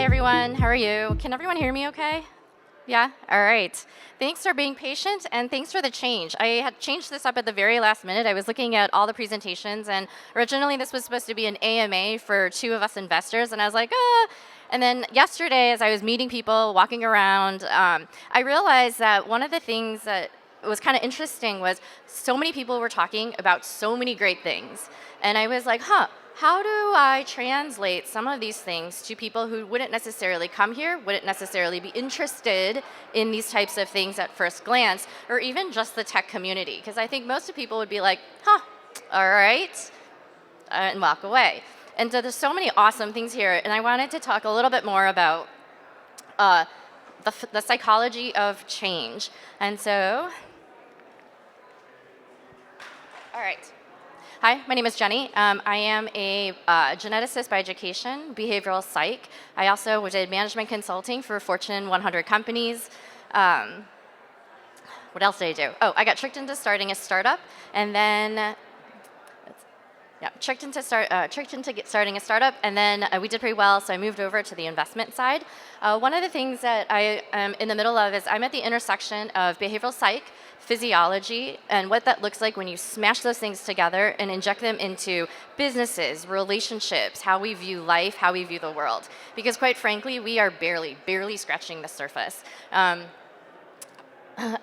everyone. How are you? Can everyone hear me okay? Yeah? All right. Thanks for being patient, and thanks for the change. I had changed this up at the very last minute. I was looking at all the presentations, and originally this was supposed to be an AMA for two of us investors, and I was like, ah. And then yesterday, as I was meeting people, walking around, I realized that one of the things that was kind of interesting was so many people were talking about so many great things. And I was like, how do I translate some of these things to people who wouldn't necessarily come here, wouldn't necessarily be interested in these types of things at first glance, or even just the tech community? Because I think most of people would be like, all right, and walk away. And so there's so many awesome things here, and I wanted to talk a little bit more about the psychology of change. And so, all right. Hi, my name is Jeni. I am a geneticist by education, behavioral psych. I also did management consulting for Fortune 100 companies. What else did I do? Oh, I got tricked into starting a startup, and then tricked into starting a startup, and then we did pretty well, so I moved over to the investment side. One of the things that I am in the middle of is I'm at the intersection of behavioral psych, physiology, and what that looks like when you smash those things together and inject them into businesses, relationships, how we view life, how we view the world. Because quite frankly, we are barely scratching the surface.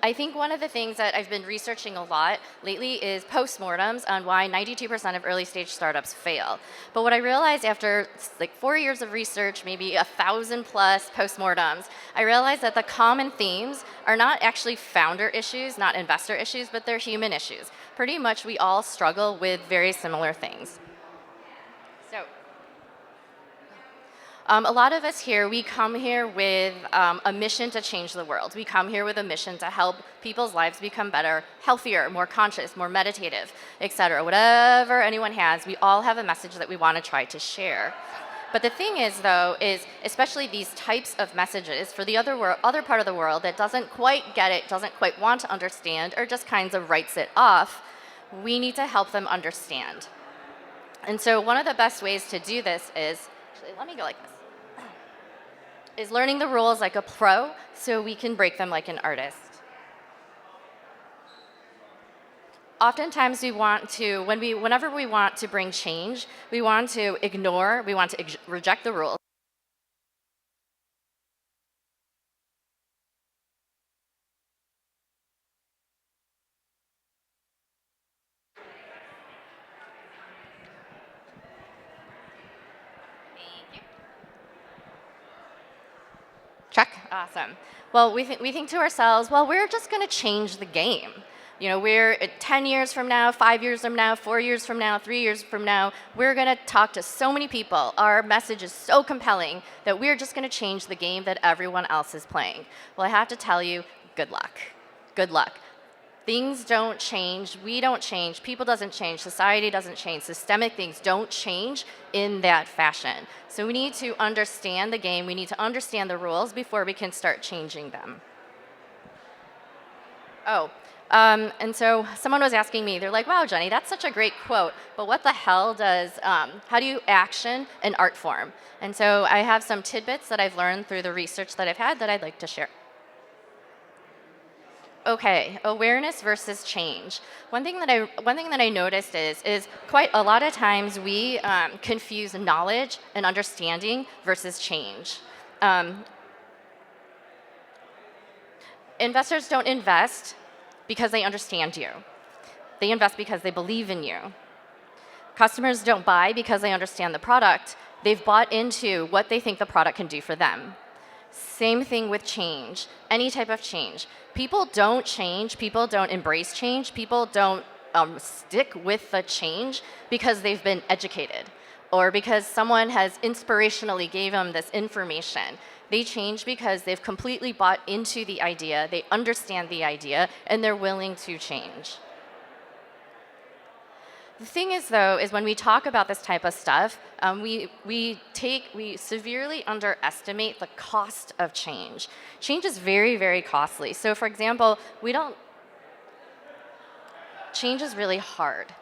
I think one of the things that I've been researching a lot lately is postmortems on why 92% of early stage startups fail. But what I realized after like 4 years of research, maybe 1,000 plus postmortems, I realized that the common themes are not actually founder issues, not investor issues, but they're human issues. Pretty much we all struggle with very similar things. So, a lot of us here, we come here with a mission to change the world. We come here with a mission to help people's lives become better, healthier, more conscious, more meditative, etc. Whatever anyone has, we all have a message that we want to try to share. But the thing is, though, is especially these types of messages for the other part of the world that doesn't quite get it, doesn't quite want to understand, or just kind of writes it off, we need to help them understand. And so one of the best ways to do this is, actually, let me go like this. Is learning the rules like a pro so we can break them like an artist. Oftentimes whenever we want to bring change, we want to reject the rules. Check. Awesome. Well, we think to ourselves, well, we're just going to change the game. You know, we're 10 years from now, 5 years from now, 4 years from now, 3 years from now, we're going to talk to so many people. Our message is so compelling that we're just going to change the game that everyone else is playing. Well, I have to tell you, good luck. Good luck. Things don't change, we don't change, people doesn't change, society doesn't change, systemic things don't change in that fashion. So we need to understand the game, we need to understand the rules before we can start changing them. And so someone was asking me, they're like, wow, Jeni, that's such a great quote, but what the hell how do you action an art form? And so I have some tidbits that I've learned through the research that I've had that I'd like to share. Okay, awareness versus change. One thing that I noticed is quite a lot of times we confuse knowledge and understanding versus change. Investors don't invest because they understand you. They invest because they believe in you. Customers don't buy because they understand the product. They've bought into what they think the product can do for them. Same thing with change, any type of change. People don't change, people don't embrace change, people don't stick with the change because they've been educated or because someone has inspirationally gave them this information. They change because they've completely bought into the idea, they understand the idea, and they're willing to change. The thing is, though, is when we talk about this type of stuff, we severely underestimate the cost of change. Change is very, very costly. So, for example, change is really hard.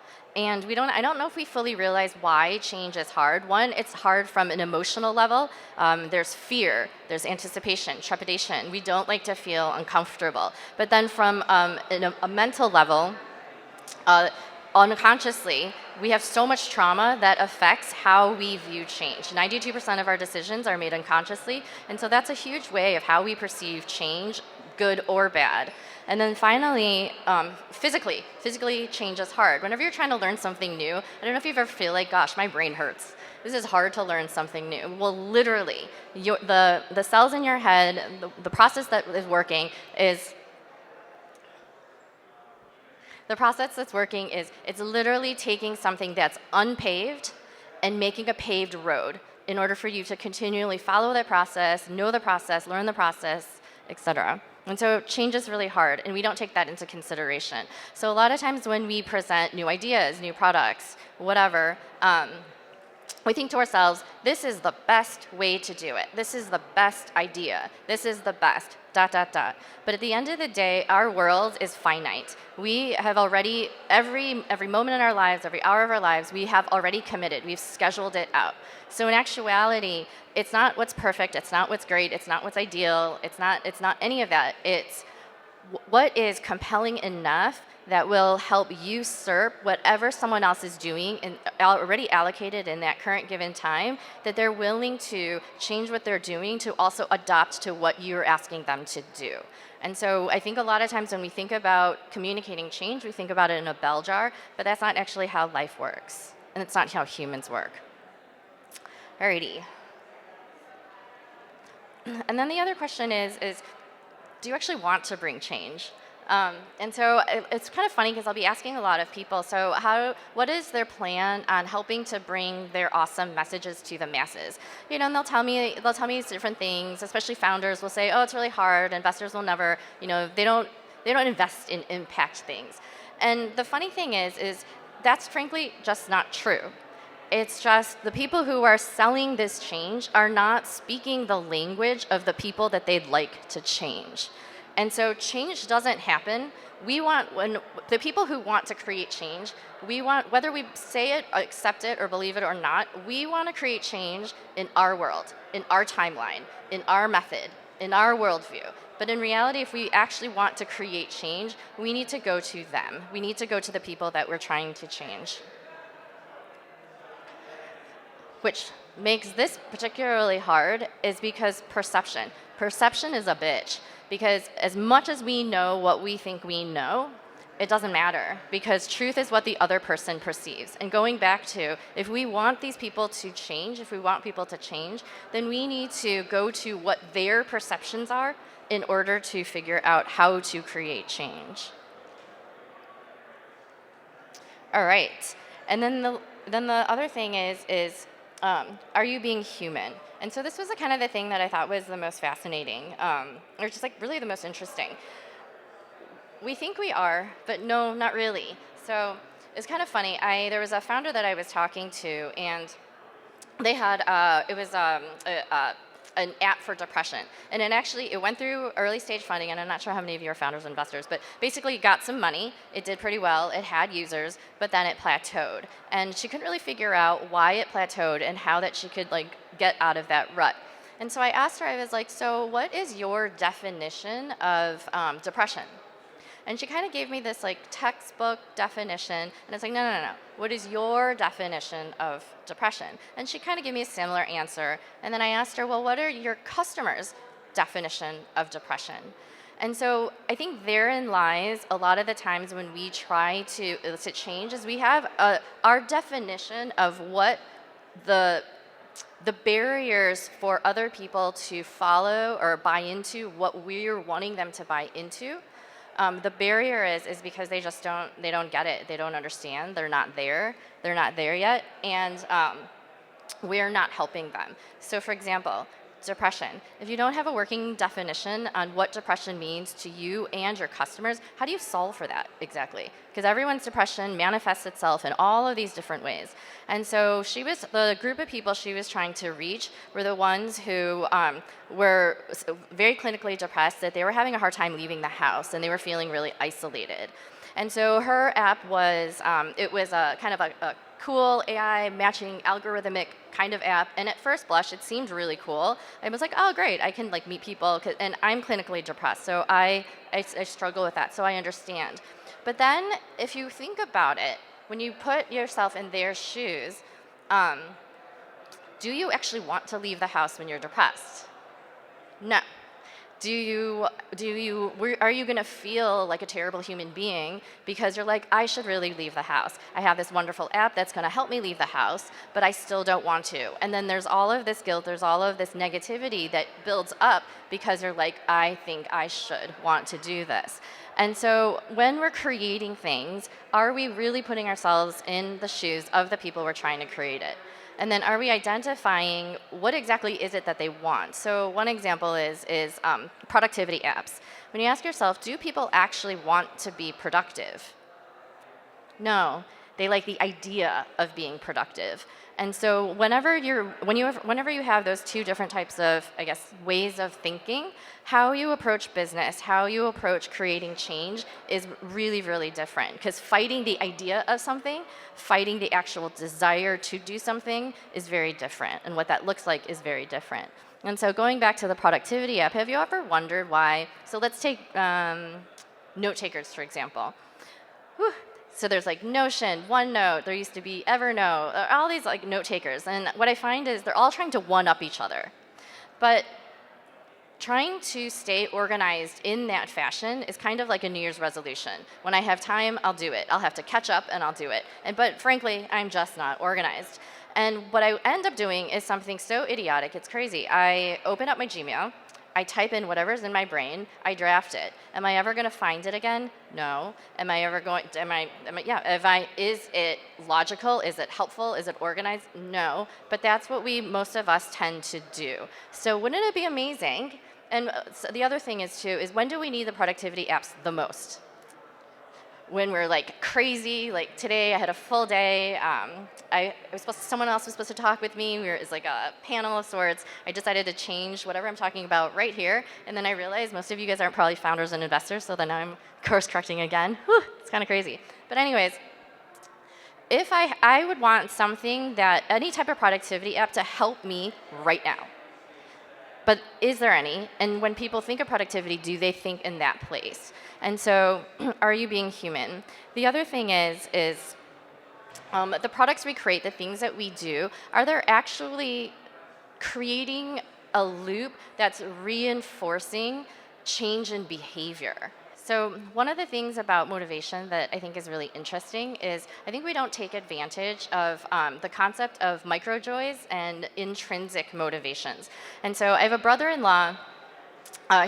And I don't know if we fully realize why change is hard. One, it's hard from an emotional level. There's fear, there's anticipation, trepidation. We don't like to feel uncomfortable. But then from a mental level, unconsciously, we have so much trauma that affects how we view change. 92% of our decisions are made unconsciously, and so that's a huge way of how we perceive change, good or bad. And then finally, physically change is hard. Whenever you're trying to learn something new, I don't know if you ever feel like, gosh, my brain hurts. This is hard to learn something new. Well, literally, the cells in your head, the process that is working is the process that's working is it's literally taking something that's unpaved and making a paved road in order for you to continually follow that process, know the process, learn the process, etc. And so change is really hard, and we don't take that into consideration. So a lot of times when we present new ideas, new products, whatever, we think to ourselves, this is the best way to do it. This is the best idea. This is the best, ... But at the end of the day, our world is finite. We have already, every moment in our lives, every hour of our lives, we have already committed. We've scheduled it out. So in actuality, it's not what's perfect. It's not what's great. It's not what's ideal. It's not any of that. It's what is compelling enough that will help usurp whatever someone else is doing and already allocated in that current given time, that they're willing to change what they're doing to also adopt to what you're asking them to do. And so I think a lot of times when we think about communicating change, we think about it in a bell jar, but that's not actually how life works. And it's not how humans work. Alrighty. And then the other question is do you actually want to bring change? And so it's kind of funny because I'll be asking a lot of people, so what is their plan on helping to bring their awesome messages to the masses? You know, and they'll tell me different things, especially founders will say, oh, it's really hard, investors will never, you know, they don't invest in impact things. And the funny thing is that's frankly just not true. It's just the people who are selling this change are not speaking the language of the people that they'd like to change. And so change doesn't happen. When the people who want to create change, whether we say it, accept it, or believe it or not, we want to create change in our world, in our timeline, in our method, in our worldview. But in reality, if we actually want to create change, we need to go to them. We need to go to the people that we're trying to change. Which makes this particularly hard is because perception. Perception is a bitch. Because as much as we know what we think we know, it doesn't matter. Because truth is what the other person perceives. And going back to, if we want these people to change, if we want people to change, then we need to go to what their perceptions are in order to figure out how to create change. All right. And then the other thing is are you being human? And so this was kind of the thing that I thought was the most fascinating, or just like really the most interesting. We think we are, but no, not really. So it's kind of funny. There was a founder that I was talking to, and they had an app for depression. And it went through early stage funding, and I'm not sure how many of you are founders and investors, but basically it got some money, it did pretty well, it had users, but then it plateaued. And she couldn't really figure out why it plateaued and how that she could get out of that rut. And so I asked her, I was like, so what is your definition of depression? And she kind of gave me this textbook definition, and it's like, no. What is your definition of depression? And she kind of gave me a similar answer. And then I asked her, well, what are your customers' definition of depression? And so I think therein lies a lot of the times when we try to elicit change is we have our definition of what the barriers for other people to follow or buy into what we're wanting them to buy into. The barrier is because they don't get it. They don't understand. They're not there yet. And we're not helping them. So for example, depression. If you don't have a working definition on what depression means to you and your customers, how do you solve for that exactly? Because everyone's depression manifests itself in all of these different ways. And so the group of people she was trying to reach were the ones who were very clinically depressed, that they were having a hard time leaving the house and they were feeling really isolated. And so her app was, it was a kind of a cool AI matching algorithmic kind of app. And at first blush, it seemed really cool. I was like, oh, great, I can like meet people. And I'm clinically depressed, so I struggle with that, so I understand. But then if you think about it, when you put yourself in their shoes, do you actually want to leave the house when you're depressed? No. Are you going to feel like a terrible human being because you're like, I should really leave the house. I have this wonderful app that's going to help me leave the house, but I still don't want to. And then there's all of this guilt, there's all of this negativity that builds up because you're like, I think I should want to do this. And so when we're creating things, are we really putting ourselves in the shoes of the people we're trying to create it? And then are we identifying what exactly is it that they want? So one example is productivity apps. When you ask yourself, do people actually want to be productive? No, they like the idea of being productive. And so whenever you have those two different types of, I guess, ways of thinking, how you approach business, how you approach creating change is really, really different. Because fighting the idea of something, fighting the actual desire to do something is very different. And what that looks like is very different. And so going back to the productivity app, have you ever wondered why? So let's take note takers, for example. Whew. So there's like Notion, OneNote, there used to be Evernote, all these like note takers. And what I find is they're all trying to one-up each other. But trying to stay organized in that fashion is kind of like a New Year's resolution. When I have time, I'll do it. I'll have to catch up and I'll do it. But frankly, I'm just not organized. And what I end up doing is something so idiotic, it's crazy. I open up my Gmail, I type in whatever's in my brain, I draft it. Am I ever going to find it again? No. Am I ever going, is it logical? Is it helpful? Is it organized? No. But that's what most of us tend to do. So wouldn't it be amazing? And so the other thing is too, is when do we need the productivity apps the most? When we're like crazy, like today I had a full day. Someone else was supposed to talk with me. It was like a panel of sorts. I decided to change whatever I'm talking about right here, and then I realized most of you guys aren't probably founders and investors, so then I'm course correcting again. Whew, it's kind of crazy. But anyways, if I would want something that, any type of productivity app to help me right now. But is there any? And when people think of productivity, do they think in that place? And so, are you being human? The other thing is the products we create, the things that we do, are they actually creating a loop that's reinforcing change in behavior? So one of the things about motivation that I think is really interesting is I think we don't take advantage of the concept of microjoys and intrinsic motivations. And so I have a brother-in-law.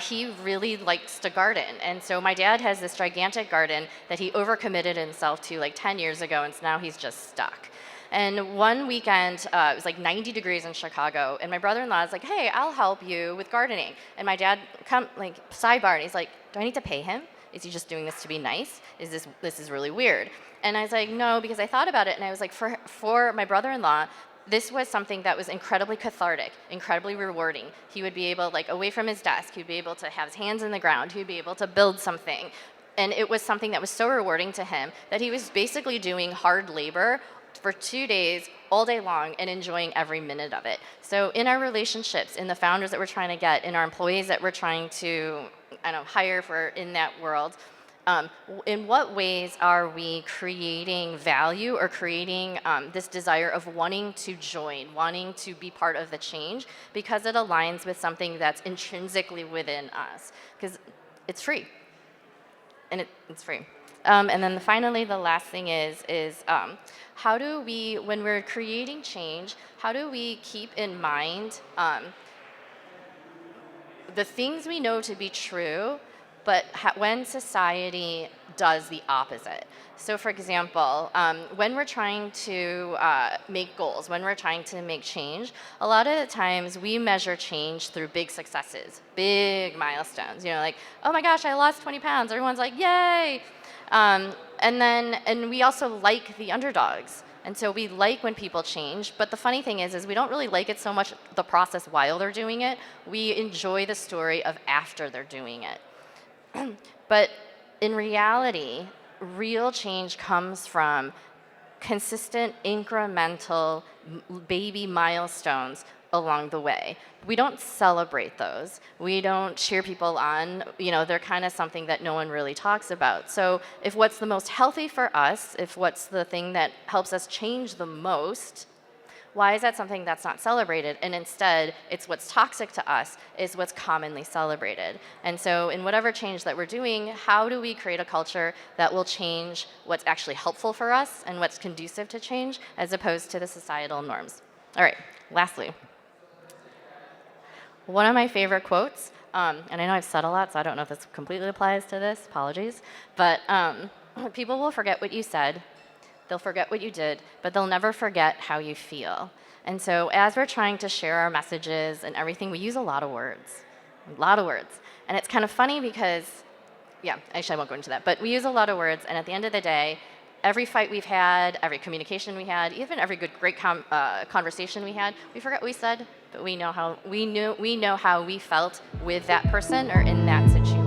He really likes to garden. And so my dad has this gigantic garden that he overcommitted himself to like 10 years ago, and so now he's just stuck. And one weekend, it was like 90 degrees in Chicago, and my brother-in-law is like, hey, I'll help you with gardening. And my dad, sidebar, and he's like, do I need to pay him? Is he just doing this to be nice? This is really weird. And I was like, no, because I thought about it, and I was like, for my brother-in-law, this was something that was incredibly cathartic, incredibly rewarding. He would be able, like, away from his desk, he'd be able to have his hands in the ground, he'd be able to build something. And it was something that was so rewarding to him that he was basically doing hard labor for 2 days, all day long, and enjoying every minute of it. So in our relationships, in the founders that we're trying to get, in our employees that we're trying to hire for in that world, in what ways are we creating value or creating this desire of wanting to join, wanting to be part of the change because it aligns with something that's intrinsically within us? Because it's free. And it's free. And then finally, the last thing is how do we, when we're creating change, how do we keep in mind the things we know to be true, but when society does the opposite? So for example, when we're trying to make goals, when we're trying to make change, a lot of the times we measure change through big successes, big milestones. Like, oh my gosh, I lost 20 pounds. Everyone's like, yay! And we also like the underdogs. And so we like when people change, but the funny thing is we don't really like it so much the process while they're doing it. We enjoy the story of after they're doing it. But in reality, real change comes from consistent, incremental baby milestones along the way. We don't celebrate those. We don't cheer people on. They're kind of something that no one really talks about. So if what's the most healthy for us, if what's the thing that helps us change the most, why is that something that's not celebrated? And instead, it's what's toxic to us is what's commonly celebrated. And so in whatever change that we're doing, how do we create a culture that will change what's actually helpful for us and what's conducive to change as opposed to the societal norms? All right, lastly, one of my favorite quotes, and I know I've said a lot, so I don't know if this completely applies to this, apologies, but people will forget what you said, they'll forget what you did, but they'll never forget how you feel. And so as we're trying to share our messages and everything, we use a lot of words. And it's kind of funny because, actually I won't go into that, but we use a lot of words, and at the end of the day, every fight we've had, every communication we had, even every great conversation we had, we forgot what we said, but we know how we felt with that person or in that situation.